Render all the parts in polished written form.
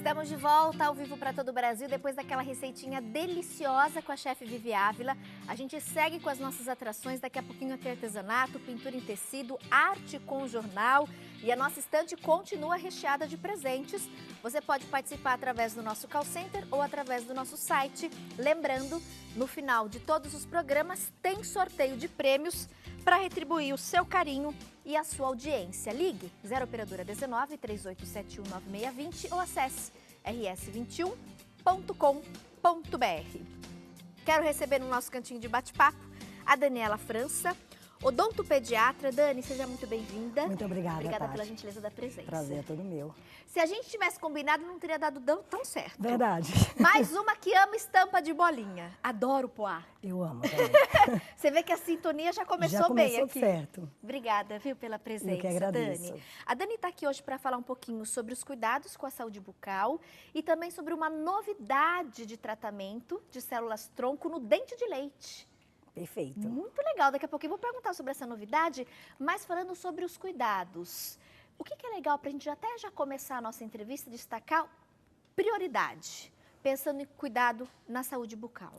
Estamos de volta ao vivo para todo o Brasil, depois daquela receitinha deliciosa com a chefe Vivi Ávila. A gente segue com as nossas atrações, daqui a pouquinho tem artesanato, pintura em tecido, arte com jornal e a nossa estante continua recheada de presentes. Você pode participar através do nosso call center ou através do nosso site. Lembrando, no final de todos os programas tem sorteio de prêmios para retribuir o seu carinho e a sua audiência. Ligue 0 operadora 19 3871 9620 ou acesse rs21.com.br. Quero receber no nosso cantinho de bate-papo a Daniela França, odontopediatra. Dani, seja muito bem-vinda. Muito obrigada, Obrigada Tati. pela gentileza da presença. Prazer é todo meu. Se a gente tivesse combinado, não teria dado tão certo. Verdade. Mais uma que ama estampa de bolinha. Adoro poá. Eu amo também. Você vê que a sintonia já começou, Já começou bem aqui. certo. Obrigada, viu, pela presença, Eu que agradeço. Dani. A Dani está aqui hoje para falar um pouquinho sobre os cuidados com a saúde bucal e também sobre uma novidade de tratamento de células-tronco no dente de leite. Perfeito. Muito legal. Daqui a pouco eu vou perguntar sobre essa novidade, mas falando sobre os cuidados. O que é legal para a gente até já começar a nossa entrevista, destacar prioridade, pensando em cuidado na saúde bucal.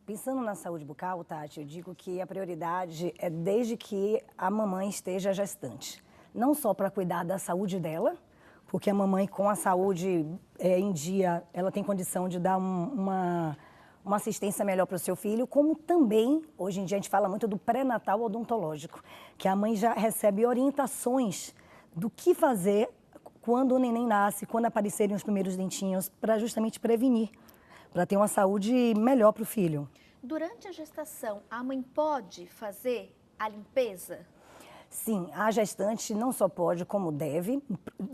Pensando na saúde bucal, Tati, eu digo que a prioridade é desde que a mamãe esteja gestante. Não só para cuidar da saúde dela, porque a mamãe com a saúde em dia, ela tem condição de dar uma assistência melhor para o seu filho, como também, hoje em dia a gente fala muito do pré-natal odontológico, que a mãe já recebe orientações do que fazer quando o neném nasce, quando aparecerem os primeiros dentinhos, para justamente prevenir, para ter uma saúde melhor para o filho. Durante a gestação, a mãe pode fazer a limpeza? Sim, a gestante não só pode, como deve,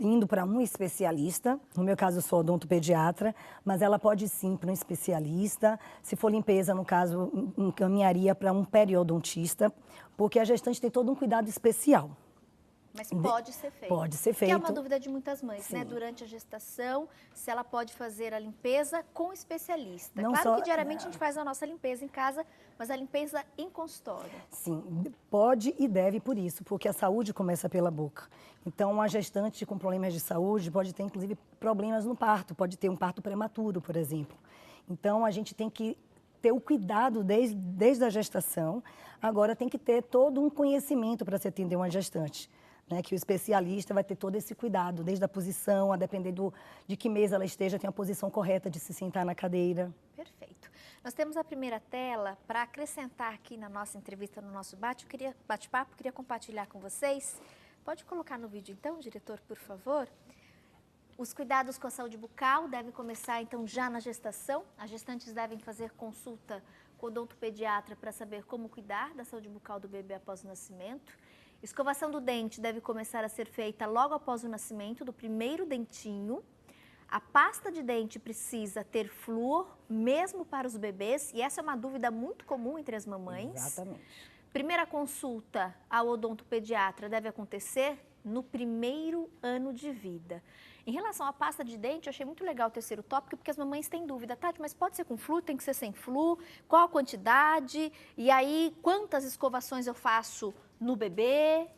indo para um especialista. No meu caso, eu sou odontopediatra, mas ela pode sim para um especialista. Se for limpeza, no caso, encaminharia para um periodontista, porque a gestante tem todo um cuidado especial. Mas pode ser feito. Pode ser feito. Que é uma dúvida de muitas mães, Sim. né? Durante a gestação, se ela pode fazer a limpeza com especialista. Não Claro só- que diariamente a gente faz a nossa limpeza em casa, mas a limpeza em consultório. Sim, pode e deve por isso, porque a saúde começa pela boca. Então, a gestante com problemas de saúde pode ter, inclusive, problemas no parto, pode ter um parto prematuro, por exemplo. Então, a gente tem que ter o cuidado desde a gestação. Agora, tem que ter todo um conhecimento para se atender uma gestante, né? Que o especialista vai ter todo esse cuidado, desde a posição, a depender de que mesa ela esteja, tem a posição correta de se sentar na cadeira. Perfeito. Nós temos a primeira tela para acrescentar aqui na nossa entrevista, no nosso bate-papo. Queria compartilhar com vocês. Pode colocar no vídeo então, diretor, por favor? Os cuidados com a saúde bucal devem começar então já na gestação. As gestantes devem fazer consulta com o odontopediatra para saber como cuidar da saúde bucal do bebê após o nascimento. Escovação do dente deve começar a ser feita logo após o nascimento do primeiro dentinho. A pasta de dente precisa ter flúor, mesmo para os bebês, e essa é uma dúvida muito comum entre as mamães. Exatamente. Primeira consulta ao odontopediatra deve acontecer no primeiro ano de vida. Em relação à pasta de dente, eu achei muito legal o terceiro tópico, porque as mamães têm dúvida. Tati, mas pode ser com flúor, tem que ser sem flúor? Qual a quantidade? E aí, quantas escovações eu faço no bebê?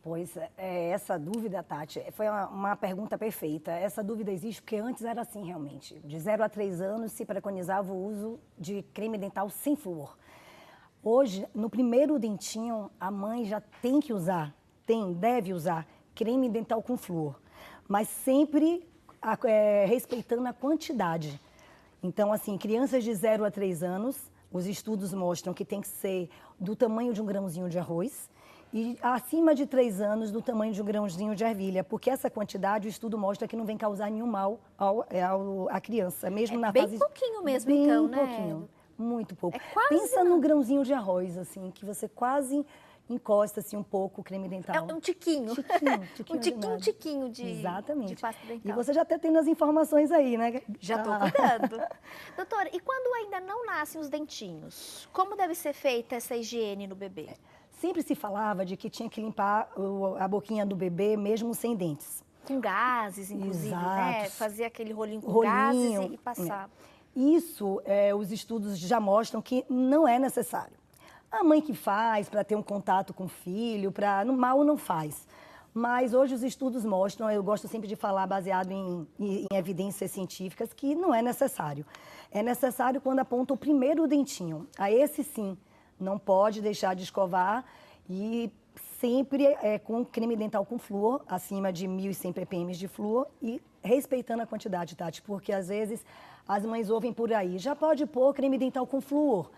Pois essa dúvida, Tati, foi uma pergunta perfeita. Essa dúvida existe porque antes era assim realmente. De 0 a 3 anos se preconizava o uso de creme dental sem flúor. Hoje, no primeiro dentinho, a mãe já tem que usar, deve usar creme dental com flúor, mas sempre respeitando a quantidade. Então, assim, crianças de 0 a 3 anos, os estudos mostram que tem que ser do tamanho de um grãozinho de arroz e acima de 3 anos do tamanho de um grãozinho de ervilha, porque essa quantidade, o estudo mostra que não vem causar nenhum mal à criança, mesmo na bem fase... pouquinho mesmo, bem então, né? pouquinho, muito pouco. É quase Pensa num grãozinho de arroz, assim, que você quase encosta assim, um pouco o creme dental. É um tiquinho. Tiquinho, um tiquinho de Exatamente. de pasta dental. E você já está tendo as informações aí, né? Já estou cuidando. Doutora, e quando ainda não nascem os dentinhos, como deve ser feita essa higiene no bebê? Sempre se falava de que tinha que limpar a boquinha do bebê mesmo sem dentes. Com gases, inclusive, né? Exato. Fazer aquele rolinho com Rolinho, gases e passar. Isso, os estudos já mostram que não é necessário. A mãe que faz para ter um contato com o filho, mal não faz. Mas hoje os estudos mostram, eu gosto sempre de falar baseado em evidências científicas, que não é necessário. É necessário quando aponta o primeiro dentinho. A esse sim, não pode deixar de escovar e sempre com creme dental com flúor, acima de 1.100 ppm de flúor e respeitando a quantidade, Tati, porque às vezes as mães ouvem por aí, já pode pôr creme dental com flúor.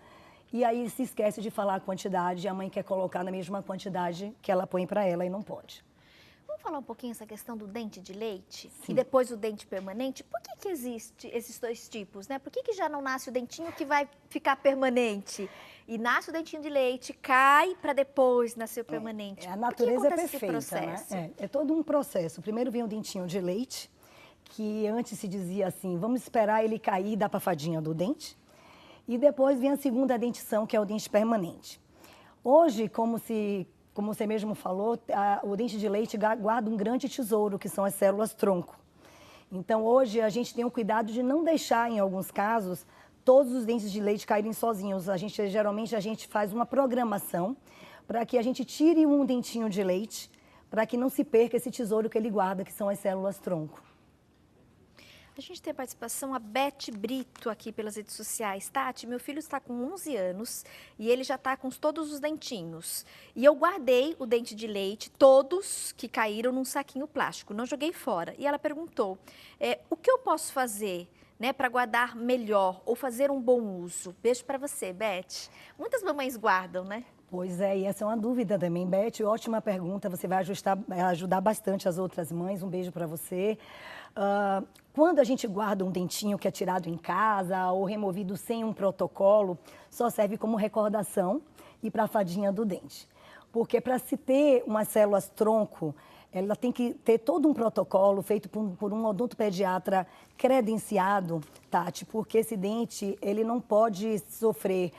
E aí se esquece de falar a quantidade, a mãe quer colocar na mesma quantidade que ela põe para ela e não pode. Vamos falar um pouquinho essa questão do dente de leite Sim. e depois o dente permanente? Por que existe esses dois tipos, né? Por que já não nasce o dentinho que vai ficar permanente? E nasce o dentinho de leite, cai para depois nascer o permanente. A natureza é perfeita, esse processo? né? É todo um processo. Primeiro vem o dentinho de leite, que antes se dizia assim, vamos esperar ele cair e dar para a fadinha do dente. E depois vem a segunda dentição, que é o dente permanente. Hoje, como você mesmo falou, o dente de leite guarda um grande tesouro, que são as células tronco. Então, hoje, a gente tem o cuidado de não deixar, em alguns casos, todos os dentes de leite caírem sozinhos. Geralmente, a gente faz uma programação para que a gente tire um dentinho de leite, para que não se perca esse tesouro que ele guarda, que são as células tronco. A gente tem a participação, a Beth Brito, aqui pelas redes sociais. Tati, meu filho está com 11 anos e ele já está com todos os dentinhos. E eu guardei o dente de leite, todos que caíram num saquinho plástico, não joguei fora. E ela perguntou, o que eu posso fazer, né, para guardar melhor ou fazer um bom uso? Beijo para você, Beth. Muitas mamães guardam, né? Pois é, e essa é uma dúvida também, Beth. Ótima pergunta, você vai ajudar bastante as outras mães. Um beijo para você. Quando a gente guarda um dentinho que é tirado em casa ou removido sem um protocolo, só serve como recordação e para a fadinha do dente. Porque para se ter umas células tronco, ela tem que ter todo um protocolo feito por um odontopediatra credenciado, Tati, porque esse dente ele não pode sofrer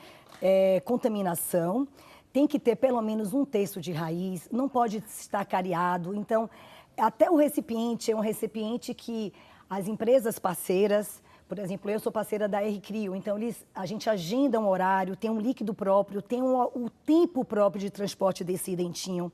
contaminação, tem que ter pelo menos 1/3 de raiz, não pode estar cariado. Então, até o recipiente é um recipiente que as empresas parceiras, por exemplo, eu sou parceira da R-Crio, então a gente agenda um horário, tem um líquido próprio, tem o tempo próprio de transporte desse dentinho.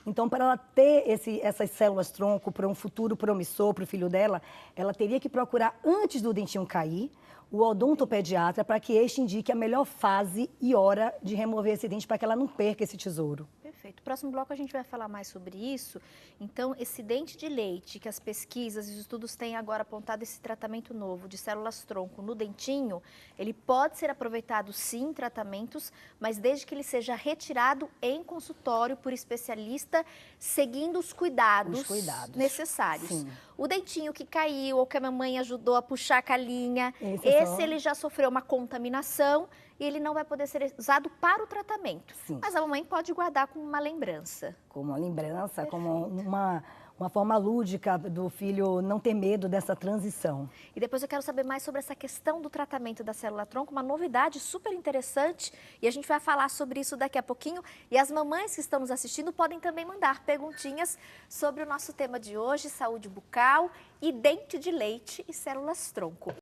Então, para ela ter essas células tronco para um futuro promissor para o filho dela, ela teria que procurar, antes do dentinho cair, o odontopediatra para que este indique a melhor fase e hora de remover esse dente para que ela não perca esse tesouro. Perfeito. Próximo bloco a gente vai falar mais sobre isso. Então, esse dente de leite, que as pesquisas e os estudos têm agora apontado esse tratamento novo de células tronco no dentinho, ele pode ser aproveitado sim em tratamentos, mas desde que ele seja retirado em consultório por especialista, seguindo os cuidados necessários. Sim. O dentinho que caiu ou que a mamãe ajudou a puxar a calinha, ele já sofreu uma contaminação e ele não vai poder ser usado para o tratamento. Sim. Mas a mamãe pode guardar como uma lembrança. Como uma lembrança, Perfeito. como uma forma lúdica do filho não ter medo dessa transição. E depois eu quero saber mais sobre essa questão do tratamento da célula tronco, uma novidade super interessante, e a gente vai falar sobre isso daqui a pouquinho. E as mamães que estão nos assistindo podem também mandar perguntinhas sobre o nosso tema de hoje, saúde bucal e dente de leite e células tronco.